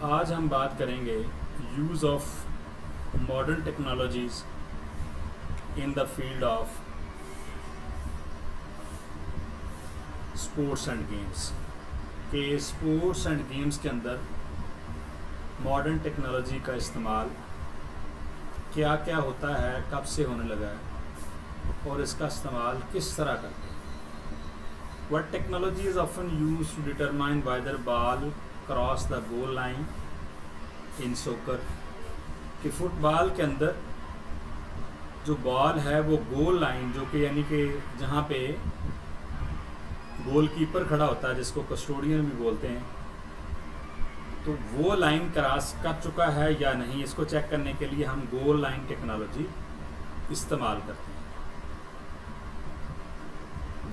आज हम बात करेंगे use of modern technologies in the field of sports and games के स्पोर्ट्स एंड गेम्स के अंदर मॉडर्न टेक्नोलॉजी का इस्तेमाल क्या क्या होता है, कब से होने लगा है और इसका इस्तेमाल किस तरह करते हैं। What technology is often used to determine whether ball cross the goal line in soccer कि फुटबॉल के अंदर जो बॉल है वो गोल लाइन, जो कि यानी कि जहाँ पे गोलकीपर खड़ा होता है जिसको कस्टोडियन भी बोलते हैं, तो वो लाइन क्रॉस कर चुका है या नहीं, इसको चेक करने के लिए हम गोल लाइन टेक्नोलॉजी इस्तेमाल करते हैं।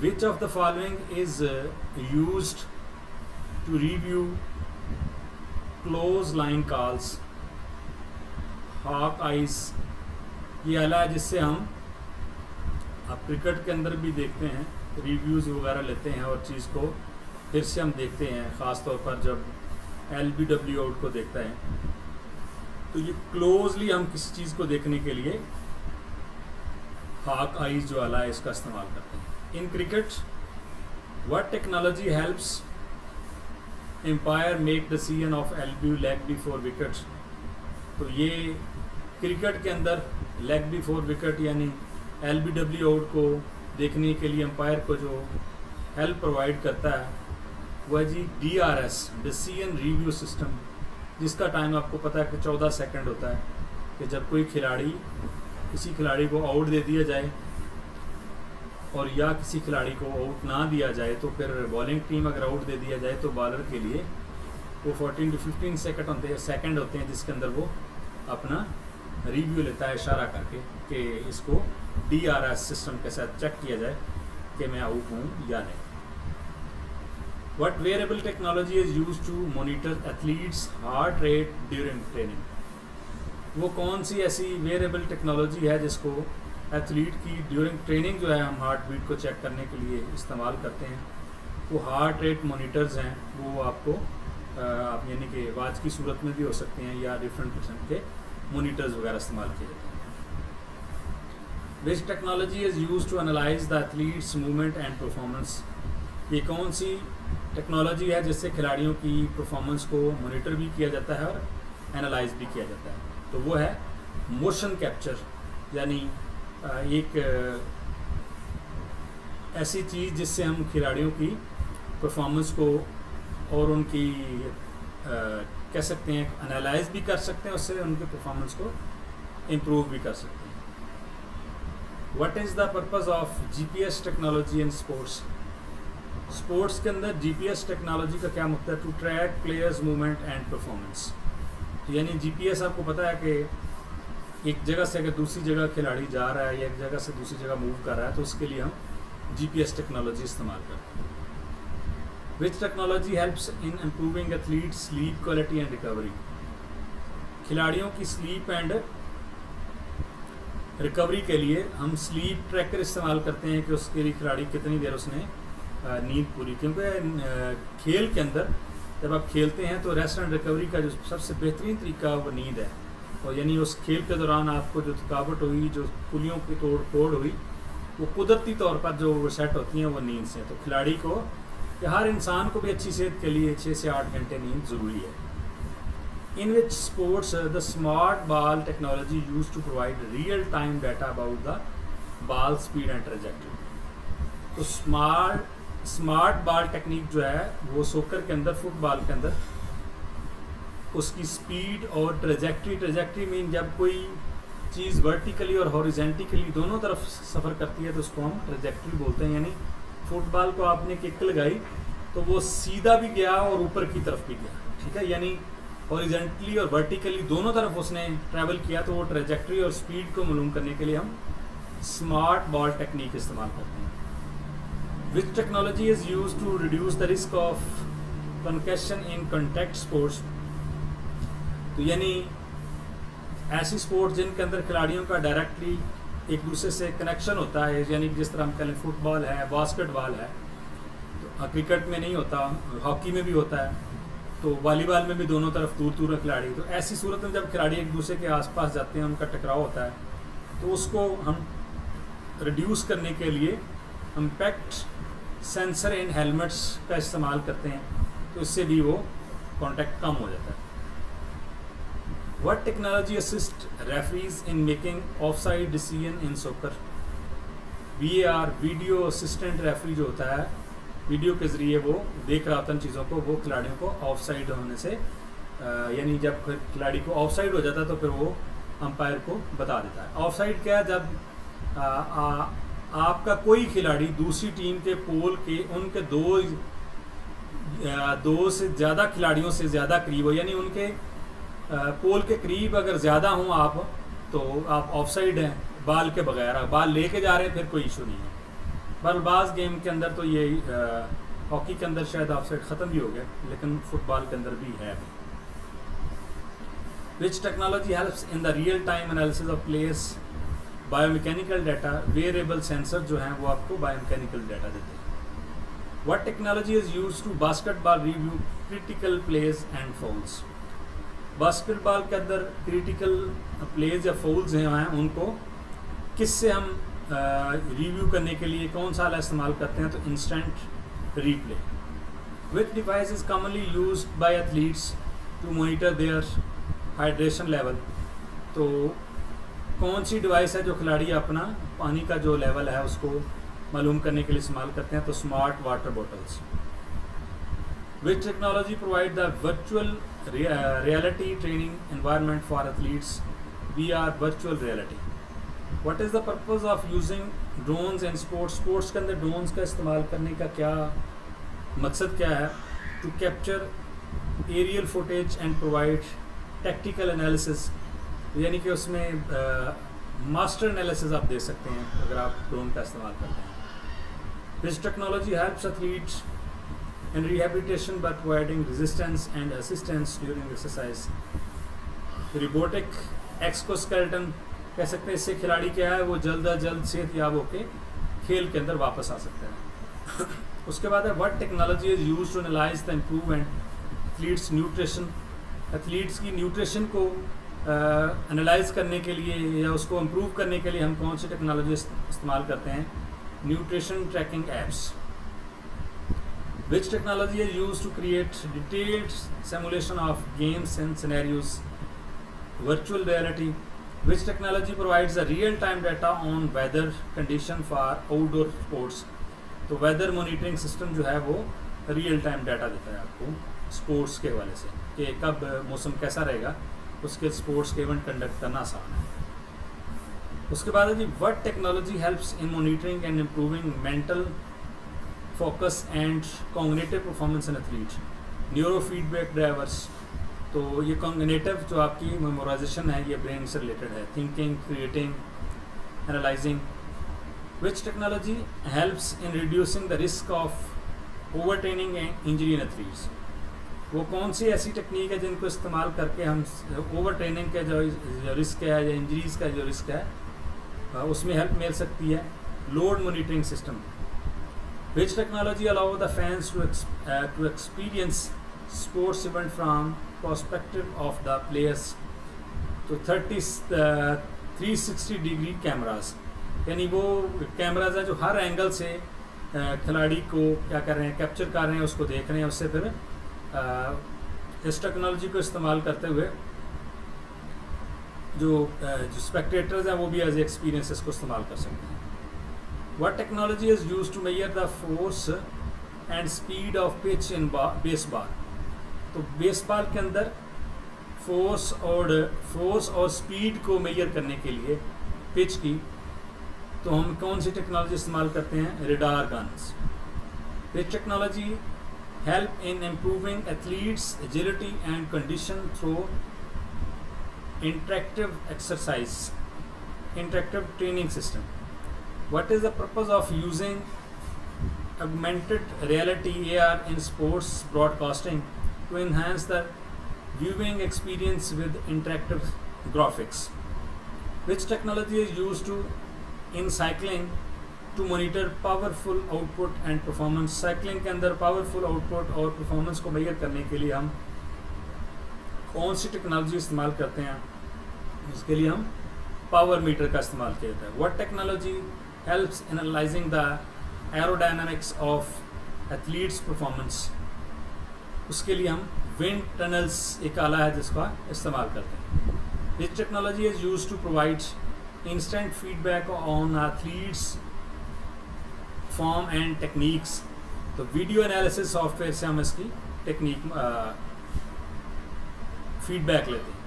Which of the following is used to review close line calls? hawk eyes ये आला है जिससे हम अब क्रिकेट के अंदर भी देखते हैं, रिव्यूज़ वगैरह लेते हैं और चीज़ को फिर से हम देखते हैं, ख़ास तौर पर जब LBW आउट को देखता है तो ये क्लोजली हम किसी चीज़ को देखने के लिए hawk eyes जो आला है इसका इस्तेमाल करते हैं। In cricket, what technology helps umpire make decision of LB leg before wicket? तो ये क्रिकेट के अंदर लेग बिफोर विकेट यानी LBW आउट को देखने के लिए अंपायर को जो हेल्प प्रोवाइड करता है वह है जी DRS डिसीजन रिव्यू सिस्टम, जिसका टाइम आपको पता है कि 14 सेकंड होता है कि जब कोई खिलाड़ी किसी खिलाड़ी को आउट दे दिया जाए और या किसी खिलाड़ी को आउट ना दिया जाए, तो फिर बॉलिंग टीम अगर आउट दे दिया जाए तो बॉलर के लिए वो 14 to 15 सेकंड होते हैं जिसके अंदर वो अपना रिव्यू लेता है इशारा करके कि इसको DRS सिस्टम के साथ चेक किया जाए कि मैं आउट हूँ या नहीं। What wearable technology is used to monitor athletes heart rate during training? वो कौन सी ऐसी वेयरेबल टेक्नोलॉजी है जिसको एथलीट की ड्यूरिंग ट्रेनिंग जो है हम हार्ट बीट को चेक करने के लिए इस्तेमाल करते हैं? वो हार्ट रेट मोनीटर्स हैं, वो आपको आप यानी कि आवाज़ की सूरत में भी हो सकते हैं या डिफरेंट किस्म के मोनीटर्स वगैरह इस्तेमाल किए जाते हैं। Which technology is use to analyse the athletes movement and performance? ये कौन सी टेक्नोलॉजी है जिससे खिलाड़ियों की परफॉर्मेंस को मोनीटर भी किया जाता है और एनालाइज भी किया जाता है? तो वो है मोशन कैप्चर, यानी एक ऐसी चीज़ जिससे हम खिलाड़ियों की परफॉर्मेंस को और उनकी कह सकते हैं एनालाइज भी कर सकते हैं, उससे उनकी परफॉर्मेंस को इम्प्रूव भी कर सकते हैं। What is the purpose of GPS technology in sports? Sports के अंदर GPS टेक्नोलॉजी का क्या मकसद है? To track players movement and performance. यानी GPS आपको पता है कि एक जगह से अगर दूसरी जगह खिलाड़ी जा रहा है या एक जगह से दूसरी जगह मूव कर रहा है तो उसके लिए हम GPS टेक्नोलॉजी इस्तेमाल करते हैं। Which technology helps in improving athlete sleep quality and recovery? खिलाड़ियों की स्लीप एंड रिकवरी के लिए हम स्लीप ट्रैकर इस्तेमाल करते हैं कि उसके लिए खिलाड़ी कितनी देर उसने नींद पूरी, क्योंकि खेल के अंदर जब आप खेलते हैं तो रेस्ट एंड रिकवरी का जो सबसे बेहतरीन तरीका वो नींद है। और यानी उस खेल के दौरान आपको जो थकावट हुई, जो पुलियों की तोड़ फोड़ हुई, वो कुदरती तौर पर जो सेट होती हैं वो नींद से। तो खिलाड़ी को या हर इंसान को भी अच्छी सेहत के लिए 6 से 8 घंटे नींद ज़रूरी है। In which sports the smart ball technology use to provide real time data about the ball speed and trajectory? तो स्मार्ट बॉल टेक्निक जो है वो सोकर के अंदर, फुटबॉल के अंदर उसकी स्पीड और ट्रेजेक्टरी मीन जब कोई चीज़ वर्टिकली और हॉरिजेंटली दोनों तरफ सफ़र करती है तो उसको हम ट्रेजेक्टरी बोलते हैं। यानी फुटबॉल को आपने किक लगाई तो वो सीधा भी गया और ऊपर की तरफ भी गया, ठीक है, यानी हॉरिजेंटली और वर्टिकली दोनों तरफ उसने ट्रैवल किया, तो वो ट्रेजेक्टरी और स्पीड को मालूम करने के लिए हम स्मार्ट बॉल टेक्निक इस्तेमाल करते हैं। Which technology is use to reduce the risk of concussion in contact sports? तो यानी ऐसी स्पोर्ट्स जिनके अंदर खिलाड़ियों का डायरेक्टली एक दूसरे से कनेक्शन होता है, यानी जिस तरह हम कहें फुटबॉल है, बास्केटबॉल है, तो क्रिकेट में नहीं होता, हॉकी में भी होता है, तो वॉलीबॉल में भी दोनों तरफ दूर दूर खिलाड़ी, तो ऐसी सूरत में जब खिलाड़ी एक दूसरे के आसपास जाते हैं, उनका टकराव होता है, तो उसको हम रिड्यूस करने के लिए इम्पैक्ट सेंसर इन हेलमेट्स का इस्तेमाल करते हैं, तो इससे भी वो कॉन्टैक्ट कम हो जाता है। What technology assist referees in making offside decision in soccer? VAR, video assistant referee जो होता है, वीडियो के ज़रिए वो देख रहा होता है चीज़ों को, वो खिलाड़ियों को ऑफसाइड होने से यानी जब खिलाड़ी को ऑफसाइड हो जाता है तो फिर वो अंपायर को बता देता है। ऑफसाइड क्या है? जब आपका कोई खिलाड़ी दूसरी टीम के पोल के उनके दो से ज़्यादा खिलाड़ियों से ज़्यादा करीब हो, यानी उनके पोल के करीब अगर ज़्यादा हों आप, तो आप ऑफसाइड हैं। बाल के बगैर बाल लेके जा रहे हैं, फिर कोई इशू नहीं है। बल्लेबाज गेम के अंदर तो ये हॉकी के अंदर शायद ऑफसाइड ख़त्म भी हो गया, लेकिन फुटबॉल के अंदर भी है। Which technology helps in the real time analysis of players? Biomechanical data, wearable sensor जो हैं वो आपको बायोमैकेनिकल डाटा देते हैं। What technology is used to basketball review critical plays and fouls? Basketball के अंदर क्रिटिकल प्लेज या फॉल्स हैं, उनको किससे हम रिव्यू करने के लिए कौन सा इस्तेमाल करते हैं? तो instant replay. Which device is commonly used by athletes to monitor their hydration level? तो कौन सी डिवाइस है जो खिलाड़ी अपना पानी का जो लेवल है उसको मालूम करने के लिए इस्तेमाल करते हैं? तो smart water bottles. Which technology provide the virtual reality training environment for athletes? VR, virtual reality. What is the purpose of using drones in sports? Sports के अंदर drones का इस्तेमाल करने का क्या मकसद क्या है? To capture aerial footage and provide tactical analysis, यानी कि उसमें मास्टर एनालिसिस आप दे सकते हैं अगर आप ड्रोन का इस्तेमाल करते हैं। Which technology helps athletes in rehabilitation by providing resistance and assistance during exercise? Robotic exoskeleton कह सकते हैं, इससे खिलाड़ी क्या है वो जल्द अज जल्द सेहतयाब होकर खेल के अंदर वापस आ सकते हैं। उसके बाद है what technology is use to analyse the improvement athletes nutrition? Athletes की न्यूट्रिशन को एनालाइज करने के लिए या उसको इम्प्रूव करने के लिए हम कौन सी टेक्नोलॉजी इस्तेमाल करते हैं? Nutrition tracking apps. Which technology is used to create detailed simulation of games and scenarios? Virtual reality. Which technology provides a real-time data on weather condition for outdoor sports? तो weather monitoring system जो है वो real time data देता है आपको sports के हवाले से कि कब मौसम कैसा रहेगा, उसके sports के event conduct करना आसान है। उसके बाद है जी what technology helps in monitoring and improving mental focus and cognitive performance in athlete? Neuro feedback drivers. तो ये कॉग्निटिव जो आपकी मेमोराइजेशन है ये ब्रेन से रिलेटेड है, thinking, creating, analysing. Which technology helps in reducing the risk of over training and injury in athletes? वो कौन सी ऐसी टेक्निक है जिनको इस्तेमाल करके हम ओवर ट्रेनिंग का जो रिस्क है या इंजरीज का जो रिस्क है उसमें हेल्प मिल सकती है? Load monitoring system. Which technology allow the fans to experience sports event from perspective of the players? तो 360 डिग्री कैमरास, यानी वो कैमराज है जो हर एंगल से खिलाड़ी को क्या कर रहे हैं, कैप्चर कर रहे हैं, उसको देख रहे हैं। उससे फिर इस टेक्नोलॉजी को इस्तेमाल करते हुए जो स्पेक्टेटर्स हैं वो भी एज एक्सपीरियंस इसको इस्तेमाल कर सकते हैं। What technology is used to measure the force and speed of pitch in baseball? तो बेसबॉल के अंदर फोर्स और स्पीड को मेजर करने के लिए पिच की तो हम कौन सी टेक्नोलॉजी इस्तेमाल करते हैं? Radar guns. Which technology help in improving athletes' agility and condition through interactive training system? What is the purpose of using augmented reality AR in sports broadcasting to enhance the viewing experience with interactive graphics? Which technology is used in cycling to monitor powerful output and performance? Cycling के अंदर powerful output और performance को major करने के लिए हम कौन सी technology इस्तेमाल करते हैं, इसके लिए हम पावर मीटर का इस्तेमाल किया जाता है। What technology helps in analysing the aerodynamics of athletes performance, उसके लिए हम विंड टनल्स एक आला है जिसका इस्तेमाल करते हैं। This technology is used to provide instant feedback on athletes form and techniques. तो वीडियो एनालिसिस सॉफ्टवेयर से हम इसकी टेक्निक फीडबैक लेते हैं।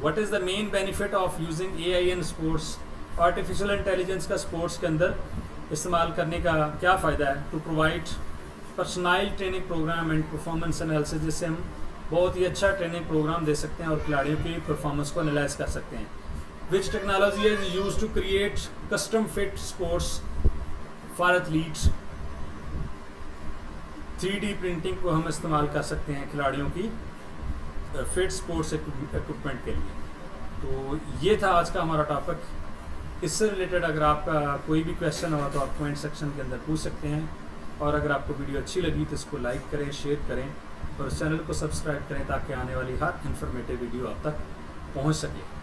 What is the main benefit of using AI in sports, artificial intelligence का स्पोर्ट्स के अंदर इस्तेमाल करने का क्या फ़ायदा है। To provide personalised training program and performance analysis, जिससे हम बहुत ही अच्छा ट्रेनिंग प्रोग्राम दे सकते हैं और खिलाड़ियों की परफॉर्मेंस को एनालाइज कर सकते हैं। Which technology is use to create custom fit sports for athletes, 3D printing को हम इस्तेमाल कर सकते हैं खिलाड़ियों की फिट स्पोर्ट्स इक्विपमेंट के लिए। तो ये था आज का हमारा टॉपिक। इससे रिलेटेड अगर आपका कोई भी क्वेश्चन हो तो आप कमेंट सेक्शन के अंदर पूछ सकते हैं, और अगर आपको वीडियो अच्छी लगी तो इसको लाइक करें, शेयर करें और चैनल को सब्सक्राइब करें ताकि आने वाली हर इन्फॉर्मेटिव वीडियो आप तक पहुंच सके।